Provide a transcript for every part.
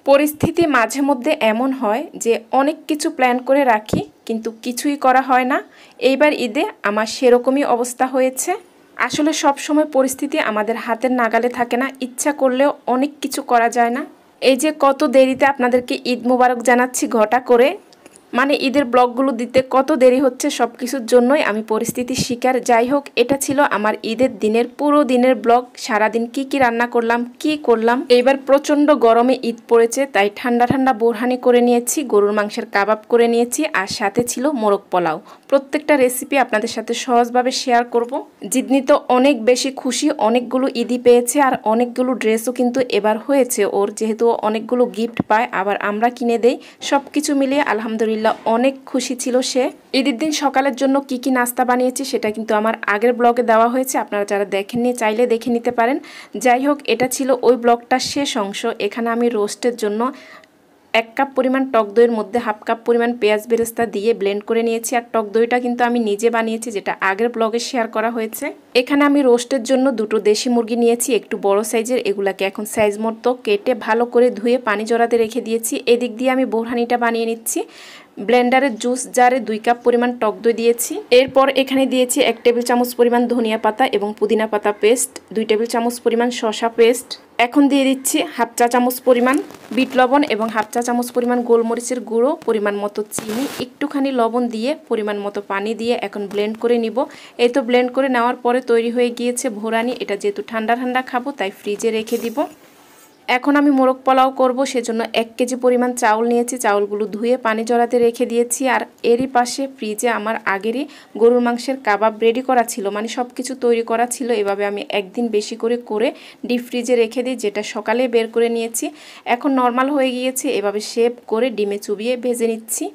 পরিস্থিতি মাঝে মধ্যে এমন হয় যে অনেক কিছু প্ল্যান করে রাখি কিন্তু কিছুই করা হয় না। এইবার ঈদে আমার সেরকমই অবস্থা হয়েছে। আসলে সব সময় পরিস্থিতি আমাদের হাতের নাগালে থাকে না, ইচ্ছা করলেও অনেক কিছু করা যায় না। এই যে কত দেরিতে আপনাদেরকে ঈদ মোবারক জানাচ্ছি ঘটা করে, মানে ঈদের ব্লগগুলো দিতে কত দেরি হচ্ছে, সব কিছুর জন্যই আমি পরিস্থিতির শিকার। যাই হোক, এটা ছিল আমার ঈদের দিনের পুরো দিনের ব্লগ। সারাদিন কি কি রান্না করলাম, কি করলাম। এইবার প্রচণ্ড গরমে ঈদ পড়েছে, তাই ঠান্ডা ঠান্ডা বোরহানি করে নিয়েছি, গরুর মাংসের কাবাব করে নিয়েছি, আর সাথে ছিল মোরগ পোলাও। প্রত্যেকটা রেসিপি আপনাদের সাথে সহজভাবে শেয়ার করব। জিদনি তো অনেক বেশি খুশি, অনেকগুলো ঈদই পেয়েছে আর অনেকগুলো ড্রেসও কিন্তু এবার হয়েছে ওর, যেহেতু অনেকগুলো গিফট পায় আবার আমরা কিনে দেই। সব কিছু মিলিয়ে আলহামদুলিল্লাহ অনেক খুশি ছিল সে। ঈদের দিন সকালের জন্য কি কি নাস্তা বানিয়েছি সেটা কিন্তু আমার আগের ব্লগে দেওয়া হয়েছে, আপনারা যারা দেখেননি চাইলে দেখে নিতে পারেন। যাই হোক, এটা ছিল ওই ব্লগটার শেষ অংশ। এখানে আমি রোস্টের জন্য 1 কাপ পরিমাণ টক দইয়ের মধ্যে 1/2 কাপ পরিমাণ পেঁয়াজ বেরেস্তা দিয়ে ব্লেন্ড করে নিয়েছি। আর টক দইটা কিন্তু আমি নিজে বানিয়েছি, যেটা আগের ব্লগে শেয়ার করা হয়েছে। এখানে আমি রোস্টের জন্য 2টো দেশি মুরগি নিয়েছি, একটু বড় সাইজের। এগুলাকে এখন সাইজ মতো কেটে ভালো করে ধুয়ে পানি জড়াতে রেখে দিয়েছি। এদিক দিয়ে আমি বোরহানিটা বানিয়ে নিচ্ছি। ব্লেন্ডারের জুস জারে 2 কাপ পরিমাণ টক দই দিয়েছি। এরপর এখানে দিয়েছি 1 টেবিল চামচ পরিমাণ ধনিয়া পাতা এবং পুদিনা পাতা পেস্ট, 2 টেবিল চামচ পরিমাণ শসা পেস্ট। এখন দিয়ে দিচ্ছি 1/2 চা চামচ পরিমাণ বিট লবণ এবং 1/2 চা চামচ পরিমাণ গোলমরিচের গুঁড়ো, পরিমাণ মতো চিনি, একটুখানি লবণ দিয়ে পরিমাণ মতো পানি দিয়ে এখন ব্লেন্ড করে নিব। এই তো ব্লেন্ড করে নেওয়ার পরে তৈরি হয়ে গিয়েছে বোরহানি। এটা যেহেতু ঠান্ডা ঠান্ডা খাবো তাই ফ্রিজে রেখে দিব। এখন আমি মোরগ পোলাও করব, সেজন্য 1 কেজি পরিমাণ চাউল নিয়েছি। চাউলগুলো ধুয়ে পানি জড়াতে রেখে দিয়েছি। আর এরই পাশে ফ্রিজে আমার আগেরই গরুর মাংসের কাবাব রেডি করা ছিল, মানে সব কিছু তৈরি করা ছিল। এভাবে আমি একদিন বেশি করে ডিপ ফ্রিজে রেখে দিই, যেটা সকালে বের করে নিয়েছি। এখন নর্মাল হয়ে গিয়েছে, এভাবে শেপ করে ডিমে চুবিয়ে ভেজে নিচ্ছি।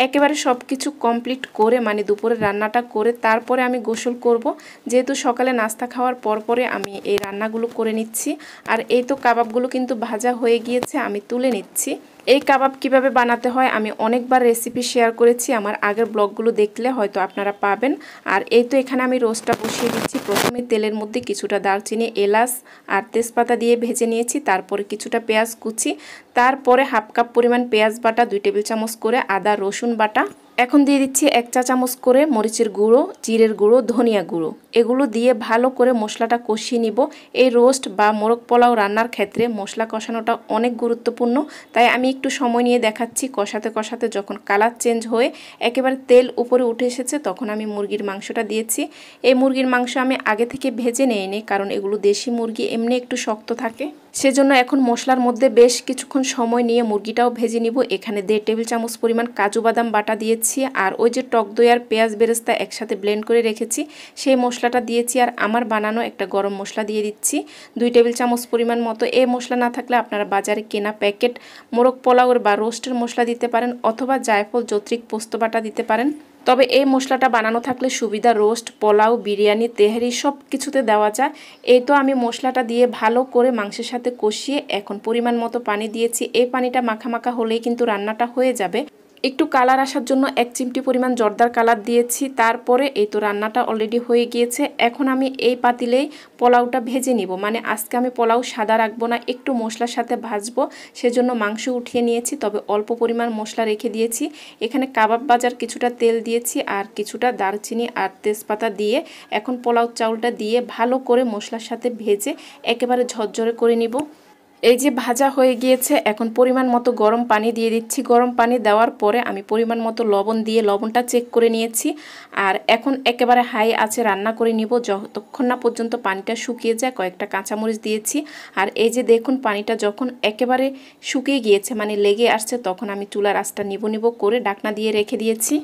একেবারে সব কিছু কমপ্লিট করে, মানে দুপুরে রান্নাটা করে তারপরে আমি গোসল করব, যেহেতু সকালে নাস্তা খাওয়ার পরে আমি এই রান্নাগুলো করে নিচ্ছি। আর এই তো কাবাবগুলো কিন্তু ভাজা হয়ে গিয়েছে, আমি তুলে নিচ্ছি। এই কাবাব কিভাবে বানাতে হয় আমি অনেকবার রেসিপি শেয়ার করেছি, আমার আগের ব্লগগুলো দেখলে হয়তো আপনারা পাবেন। আর এই তো এখানে আমি রোস্টটা বসিয়ে দিচ্ছি। প্রথমে তেলের মধ্যে কিছুটা দারচিনি, এলাচ আর তেজপাতা দিয়ে ভেজে নিয়েছি। তারপরে কিছুটা পেঁয়াজ কুচি, তারপরে 1/2 কাপ পরিমাণ পেঁয়াজ বাটা, 2 টেবিল চামচ করে আদা রসুন বাটা। এখন দিয়ে দিচ্ছি 1 চা চামচ করে মরিচের গুঁড়ো, জিরের গুঁড়ো, ধনিয়া গুঁড়ো। এগুলো দিয়ে ভালো করে মশলাটা কষিয়ে নিব। এই রোস্ট বা মোরগ পোলাও রান্নার ক্ষেত্রে মশলা কষানোটা অনেক গুরুত্বপূর্ণ, তাই আমি একটু সময় নিয়ে দেখাচ্ছি। কষাতে কষাতে যখন কালার চেঞ্জ হয়ে একেবারে তেল উপরে উঠে এসেছে, তখন আমি মুরগির মাংসটা দিয়েছি। এই মুরগির মাংস আমি আগে থেকে ভেজে নিই, কারণ এগুলো দেশি মুরগি, এমনি একটু শক্ত থাকে। সেজন্য এখন মশলার মধ্যে বেশ কিছুক্ষণ সময় নিয়ে মুরগিটাও ভেজে নিব। এখানে 1.5 টেবিল চামচ পরিমাণ কাজু বাদাম বাটা দিয়েছি, আর ওই যে টক দই আর পেঁয়াজ বেরেস্তা একসাথে ব্লেন্ড করে রেখেছি সেই মশলাটা দিয়েছি। আর আমার বানানো একটা গরম মশলা দিয়ে দিচ্ছি 2 টেবিল চামচ পরিমাণ মতো। এই মশলা না থাকলে আপনারা বাজারে কেনা প্যাকেট মোরগ পোলাওর বা রোস্টের মশলা দিতে পারেন, অথবা জায়ফল, জত্রিক, পোস্ত বাটা দিতে পারেন। তবে এই মশলাটা বানানো থাকলে সুবিধা, রোস্ট, পোলাও, বিরিয়ানি, তেহারি সব কিছুতে দেওয়া যায়। এই তো আমি মশলাটা দিয়ে ভালো করে মাংসের সাথে কষিয়ে এখন পরিমাণ মতো পানি দিয়েছি। এই পানিটা মাখা মাখা হলেই কিন্তু রান্নাটা হয়ে যাবে। একটু কালার আসার জন্য 1 চিমটি পরিমাণ জর্দার কালার দিয়েছি। তারপরে এই তো রান্নাটা অলরেডি হয়ে গিয়েছে। এখন আমি এই পাতিলেই পোলাওটা ভেজে নিব, মানে আজকে আমি পোলাও সাদা রাখবো না, একটু মশলার সাথে ভাজবো। সেজন্য মাংস উঠিয়ে নিয়েছি, তবে অল্প পরিমাণ মশলা রেখে দিয়েছি। এখানে কাবাব ভাজার কিছুটা তেল দিয়েছি আর কিছুটা দারচিনি আর তেজপাতা দিয়ে এখন পোলাও চাউলটা দিয়ে ভালো করে মশলার সাথে ভেজে একেবারে ঝরঝরে করে নিব। এই যে ভাজা হয়ে গিয়েছে, এখন পরিমাণ মতো গরম পানি দিয়ে দিচ্ছি। গরম পানি দেওয়ার পরে আমি পরিমাণ মতো লবণ দিয়ে লবণটা চেক করে নিয়েছি। আর এখন একেবারে হাই আঁচে রান্না করে নিব যতক্ষণ না পর্যন্ত পানিটা শুকিয়ে যায়। কয়েকটা কাঁচামরিচ দিয়েছি। আর এই যে দেখুন, পানিটা যখন একেবারে শুকিয়ে গিয়েছে, মানে লেগে আসছে, তখন আমি চুলার আঁচটা নিব করে ঢাকনা দিয়ে রেখে দিয়েছি।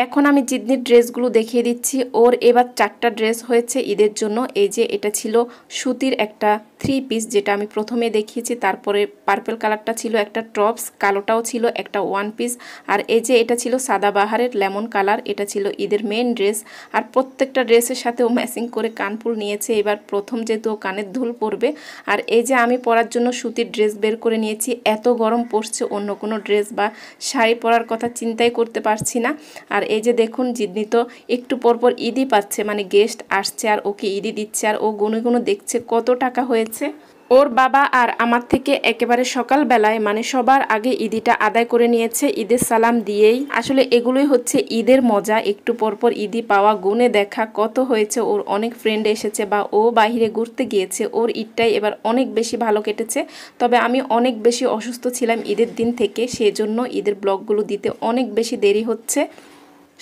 এখন আমি জিদনির ড্রেসগুলো দেখিয়ে দিচ্ছি। ওর এবার 4টা ড্রেস হয়েছে ঈদের জন্য। এই যে এটা ছিল সুতির একটা 3 পিস, যেটা আমি প্রথমে দেখিয়েছি। তারপরে পার্পল কালারটা ছিল একটা টপস, কালোটাও ছিল একটা 1 পিস। আর এই যে এটা ছিল সাদাবাহারের লেমন কালার, এটা ছিল ঈদের মেন ড্রেস। আর প্রত্যেকটা ড্রেসের সাথে ও ম্যাচিং করে কানফুল নিয়েছে, এবার প্রথম যেহেতু ও কানের দুল পরবে। আর এই যে আমি পরার জন্য সুতির ড্রেস বের করে নিয়েছি। এত গরম পড়ছে, অন্য কোনো ড্রেস বা শাড়ি পরার কথা চিন্তাই করতে পারছি না। আর এই যে দেখুন, জিদনি তো একটু পরপর ঈদই পাচ্ছে, মানে গেস্ট আসছে আর ওকে ঈদই দিচ্ছে, আর ও গুনে গুনে দেখছে কত টাকা হয়েছে। ওর বাবা আর আমার থেকে একেবারে সকালবেলায় মানে সবার আগে ঈদিটা আদায় করে নিয়েছে ঈদের সালাম দিয়েই। আসলে এগুলোই হচ্ছে ঈদের মজা, একটু পরপর ঈদি পাওয়া, গুনে দেখা কত হয়েছে। ওর অনেক ফ্রেন্ড এসেছে বা ও বাইরে ঘুরতে গিয়েছে, ওর ঈদটাই এবার অনেক বেশি ভালো কেটেছে। তবে আমি অনেক বেশি অসুস্থ ছিলাম ঈদের দিন থেকে, সেজন্য ঈদের ব্লগগুলো দিতে অনেক বেশি দেরি হচ্ছে।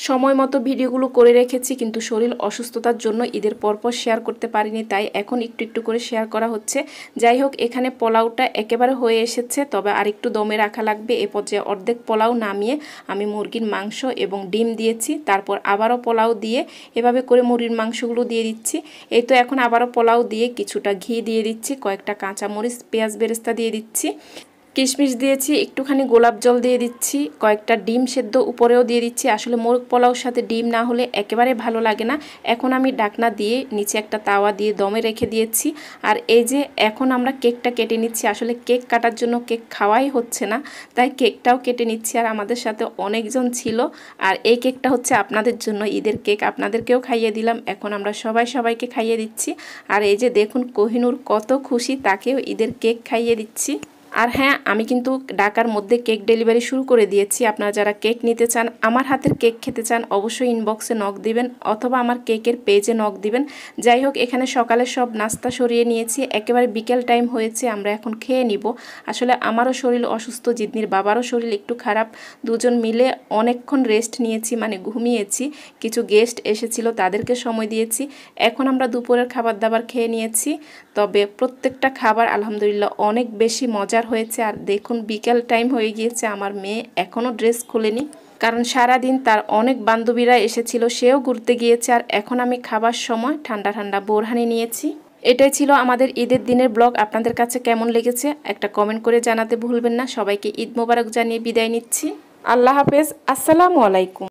সময় মতো ভিডিওগুলো করে রেখেছি, কিন্তু শরীর অসুস্থতার জন্য ঈদের পরপর শেয়ার করতে পারিনি, তাই এখন একটু একটু করে শেয়ার করা হচ্ছে। যাই হোক, এখানে পোলাওটা একেবারে হয়ে এসেছে, তবে আরেকটু দমে রাখা লাগবে। এ পর্যায়ে অর্ধেক পোলাও নামিয়ে আমি মুরগির মাংস এবং ডিম দিয়েছি, তারপর আবারও পোলাও দিয়ে এভাবে করে মুরগির মাংসগুলো দিয়ে দিচ্ছি। এই তো এখন আবারও পোলাও দিয়ে কিছুটা ঘি দিয়ে দিচ্ছি, কয়েকটা কাঁচামরিচ, পেঁয়াজ বেরেস্তা দিয়ে দিচ্ছি, কিশমিশ দিয়েছি, একটুখানি গোলাপ জল দিয়ে দিচ্ছি, কয়েকটা ডিম সেদ্ধ উপরেও দিয়ে দিচ্ছি। আসলে মোরগ পোলাওর সাথে ডিম না হলে একেবারে ভালো লাগে না। এখন আমি ঢাকনা দিয়ে নিচে একটা তাওয়া দিয়ে দমে রেখে দিয়েছি। আর এই যে এখন আমরা কেকটা কেটে নিচ্ছি। আসলে কেক কাটার জন্য কেক খাওয়াই হচ্ছে না, তাই কেকটাও কেটে নিচ্ছি। আর আমাদের সাথে অনেকজন ছিল, আর এই কেকটা হচ্ছে আপনাদের জন্য ঈদের কেক, আপনাদেরকেও খাইয়ে দিলাম। এখন আমরা সবাইকে খাইয়ে দিচ্ছি। আর এই যে দেখুন কোহিনুর কত খুশি, তাকেও ঈদের কেক খাইয়ে দিচ্ছি। আর হ্যাঁ, আমি কিন্তু ঢাকার মধ্যে কেক ডেলিভারি শুরু করে দিয়েছি। আপনারা যারা কেক নিতে চান, আমার হাতের কেক খেতে চান, অবশ্যই ইনবক্সে নক দিবেন অথবা আমার কেকের পেজে নক দিবেন। যাই হোক, এখানে সকালে সব নাস্তা সরিয়ে নিয়েছি, একেবারে বিকেল টাইম হয়েছে, আমরা এখন খেয়ে নিব। আসলে আমারও শরীর অসুস্থ, জিদনির বাবারও শরীর একটু খারাপ, দুজন মিলে অনেকক্ষণ রেস্ট নিয়েছি, মানে ঘুমিয়েছি। কিছু গেস্ট এসেছিল, তাদেরকে সময় দিয়েছি। এখন আমরা দুপুরের খাবার দাবার খেয়ে নিয়েছি। তবে প্রত্যেকটা খাবার আলহামদুলিল্লাহ অনেক বেশি মজার হয়েছে। আর দেখুন বিকেল টাইম হয়ে গিয়েছে, আমার মেয়ে এখনও ড্রেস খুলেনি, কারণ সারাদিন তার অনেক বান্ধবীরা এসেছিল, সেও ঘুরতে গিয়েছে। আর এখন আমি খাবার সময় ঠান্ডা ঠান্ডা বোরহানি নিয়েছি। এটাই ছিল আমাদের ঈদের দিনের ব্লগ। আপনাদের কাছে কেমন লেগেছে একটা কমেন্ট করে জানাতে ভুলবেন না। সবাইকে ঈদ মোবারক জানিয়ে বিদায় নিচ্ছি। আল্লাহ হাফেজ, আসসালামু আলাইকুম।